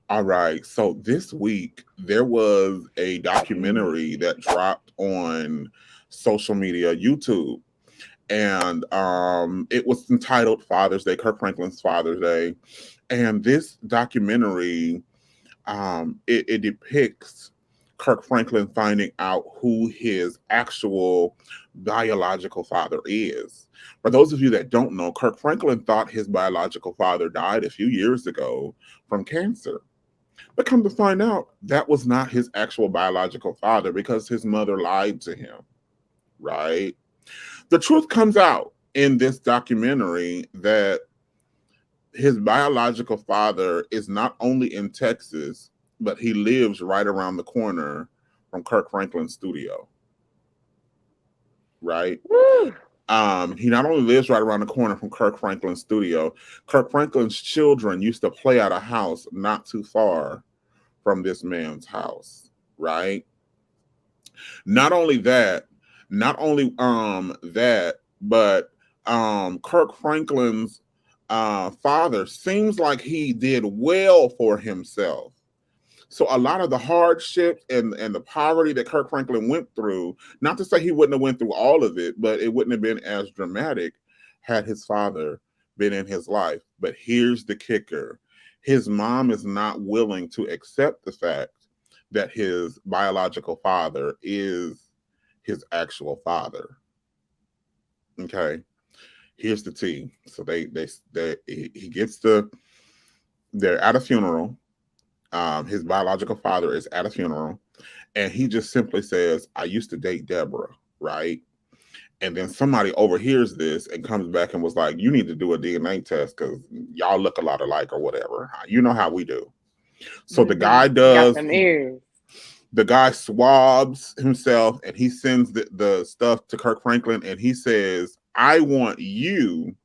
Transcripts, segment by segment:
All right. So this week there was a documentary that dropped on social media, YouTube, and it was entitled Father's Day, Kirk Franklin's Father's Day. And this documentary, it depicts Kirk Franklin finding out who his actual biological father is. For those of you that don't know, Kirk Franklin thought his biological father died a few years ago from cancer. But come to find out, that was not his actual biological father because his mother lied to him, right? The truth comes out in this documentary that his biological father is not only in Texas, but he lives right around the corner from Kirk Franklin's studio, right? Woo. He not only lives right around the corner from Kirk Franklin's studio, Kirk Franklin's children used to play at a house not too far from this man's house, right? Not only that, not only that, but Kirk Franklin's father seems like he did well for himself. So a lot of the hardships and the poverty that Kirk Franklin went through, not to say he wouldn't have went through all of it, but it wouldn't have been as dramatic had his father been in his life. But here's the kicker. His mom is not willing to accept the fact that his biological father is his actual father. Okay. Here's the tea. So he gets the they're at a funeral. His biological father is at a funeral, and he just simply says, "I used to date Deborah," right? And then somebody overhears this and comes back and was like, "You need to do a DNA test because y'all look a lot alike, or whatever." You know how we do. So the Mm-hmm. guy Got does. them ears. The guy swabs himself and he sends the stuff to Kirk Franklin and he says, "I want you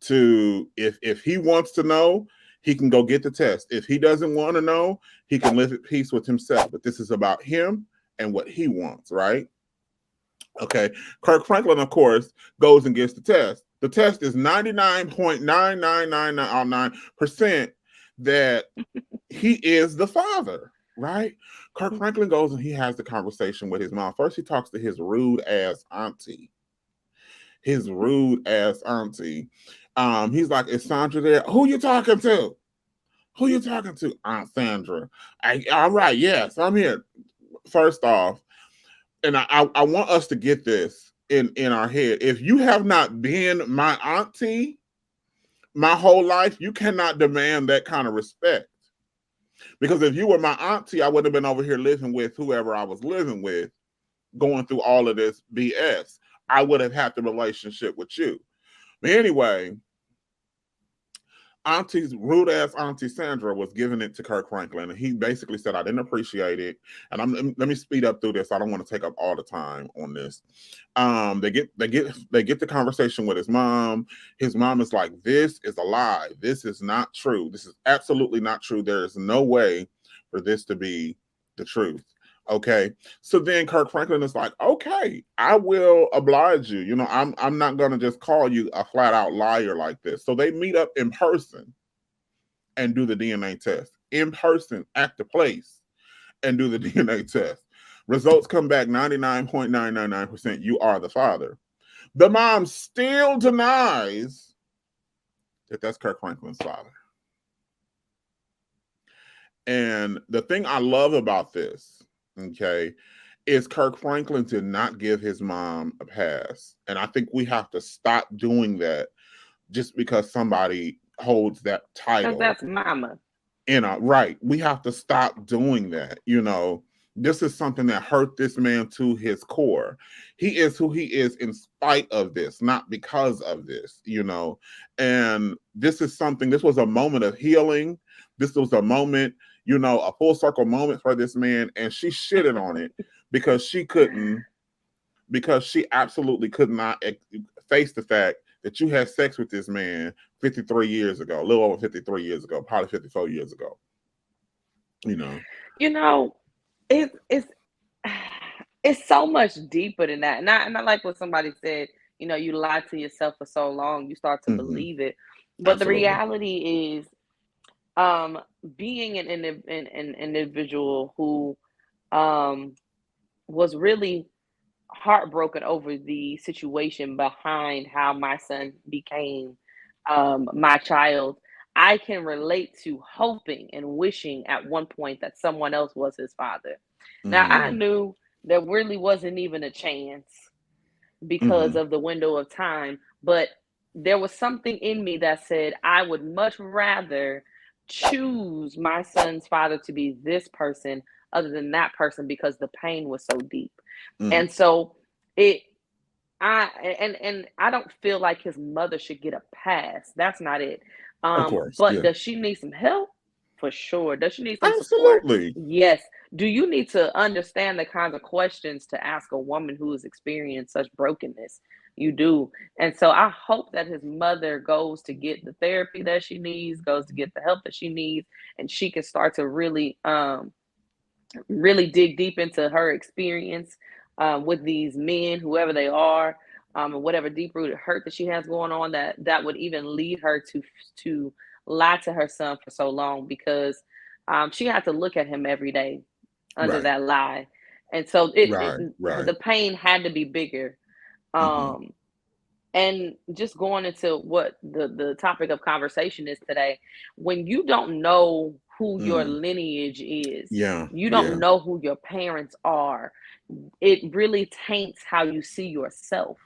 to if he wants to know, he can go get the test. If he doesn't want to know, he can live at peace with himself. But this is about him and what he wants, right?" Okay. Kirk Franklin, of course, goes and gets the test. The test is 99.99999% that he is the father, right? Kirk Franklin goes and he has the conversation with his mom. First, he talks to his rude ass auntie. His rude ass auntie. He's like, "Is Sandra there? Who you talking to? Who you talking to? Aunt Sandra." All right, yes, I'm here. First off, and I want us to get this in our head. If you have not been my auntie my whole life, you cannot demand that kind of respect. Because if you were my auntie, I would have been over here living with whoever I was living with, going through all of this BS. I would have had the relationship with you. But anyway, Auntie's rude ass Auntie Sandra was giving it to Kirk Franklin, and he basically said, "I didn't appreciate it." And let me speed up through this. I don't want to take up all the time on this. They get the conversation with his mom. His mom is like, "This is a lie. This is not true. This is absolutely not true. There is no way for this to be the truth." Okay. So then Kirk Franklin is like, "Okay, I will oblige you. I'm not gonna just call you a flat out liar like this." So they meet up in person and do the DNA test. In person at the place and do the DNA test. Results come back 99.999%. You are the father. The mom still denies that that's Kirk Franklin's father. And the thing I love about this, okay, is Kirk Franklin did not give his mom a pass. And I think we have to stop doing that just because somebody holds that Because title. that's mama. Right. We have to stop doing that. This is something that hurt this man to his core. He is who he is in spite of this, not because of this. And this was a moment of healing. This was a moment, a full circle moment for this man. And she shitted on it because because she absolutely could not face the fact that you had sex with this man 53 years ago, a little over 53 years ago, probably 54 years ago. You know. You know, it's it's so much deeper than that. And I like what somebody said, you lie to yourself for so long, you start to Mm-hmm. believe it. But the Absolutely. reality is, um, being an individual who um, was really heartbroken over the situation behind how my son became my child, I can relate to hoping and wishing at one point that someone else was his father. Now, I Mm-hmm. knew there really wasn't even a chance because Mm-hmm. of the window of time, but there was something in me that said I would much rather choose my son's father to be this person other than that person because the pain was so deep. Mm-hmm. And so it I and I don't feel like his mother should get a pass. That's not it. Of course. But Yeah. does she need some help? For sure. Does she need some support? Absolutely. Yes. Do you need to understand the kinds of questions to ask a woman who has experienced such brokenness? You do. And so I hope that his mother goes to get the therapy that she needs, goes to get the help that she needs, and she can start to really dig deep into her experience with these men, whoever they are, and whatever deep rooted hurt that she has going on, that would even lead her to lie to her son for so long because she had to look at him every day under Right. that lie, and so Right. Right. the pain had to be bigger. Mm-hmm. Um, and just going into what the topic of conversation is today, when you don't know who your Mm. lineage is, Yeah. you don't Yeah. know who your parents are, it really taints how you see yourself.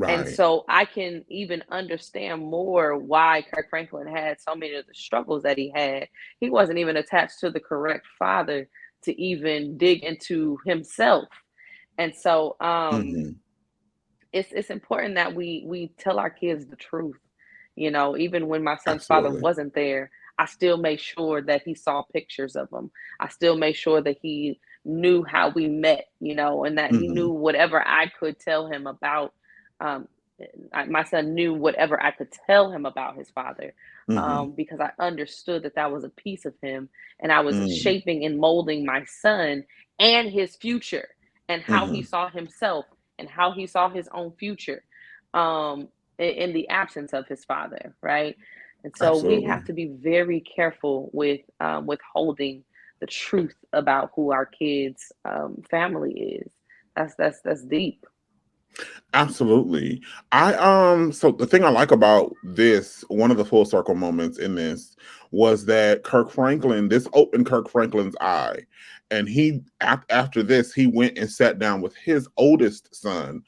And Right. so I can even understand more why Kirk Franklin had so many of the struggles that he had. He wasn't even attached to the correct father to even dig into himself. And so Mm-hmm. it's important that we tell our kids the truth. You know, even when my son's father Absolutely. wasn't there, I still made sure that he saw pictures of him. I still made sure that he knew how we met, you know, and that he Mm-hmm. knew whatever I could tell him about. Um, my son knew whatever I could tell him about his father, Mm-hmm. because I understood that that was a piece of him, and I was Mm-hmm. shaping and molding my son and his future and how he Mm-hmm. saw himself and how he saw his own future, um, in the absence of his father, right? And so we Absolutely. have to be very careful with withholding the truth about who our kids' family is. That's deep. Absolutely. So the thing I like about this, one of the full circle moments in this was that Kirk Franklin, this opened Kirk Franklin's eye. And after this, he went and sat down with his oldest son,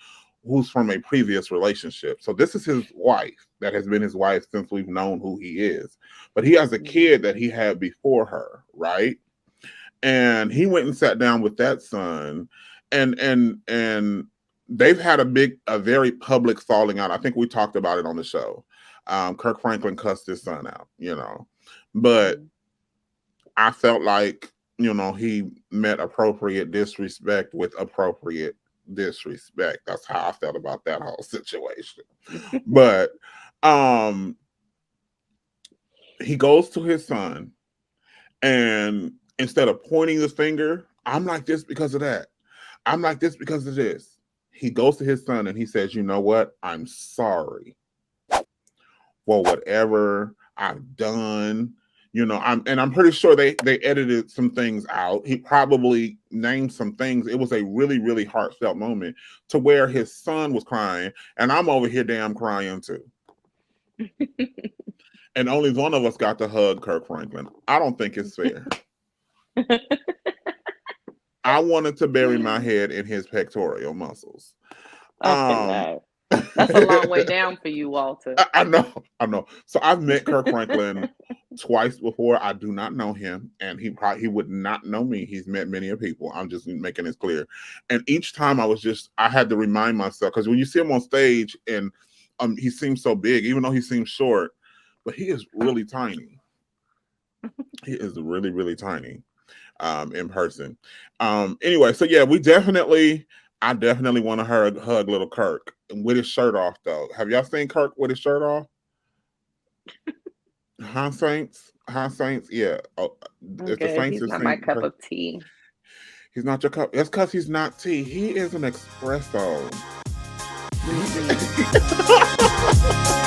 who's from a previous relationship. So this is his wife that has been his wife since we've known who he is. But he has a Mhm. kid that he had before her, right? And he went and sat down with that son, and they've had a very public falling out. I think we talked about it on the show. Kirk Franklin cussed his son out, but Mhm. I felt like, he met appropriate disrespect with appropriate disrespect. That's how I felt about that whole situation. But um he goes to his son, and instead of pointing the finger, I'm like this because of that, I'm like this because of this, he goes to his son and he says, you know what? I'm sorry for whatever I've done. I'm pretty sure they edited some things out. He probably named some things. It was a really, really heartfelt moment to where his son was crying, and I'm over here damn crying too. And only one of us got to hug Kirk Franklin. I don't think it's fair. I wanted to bury my head in his pectoral muscles. I Um, cannot. That's a long way down for you, Walter. I know, I know. So I've met Kirk Franklin twice before. I do not know him, and he would not know me. He's met many of people. I'm just making this clear. And each time I had to remind myself, because when you see him on stage and he seems so big, even though he seems short, but he is really tiny. He is really, really tiny. In person. Anyway, so yeah, I definitely want to hug little Kirk with his shirt off though. Have y'all seen Kirk with his shirt off? Huh, Saints? Huh, Saints? Yeah. Oh, if the Okay, Saints he's have not my seen cup Kirk, of tea. he's not your cup. That's because he's not tea. He is an espresso. Mm-mm.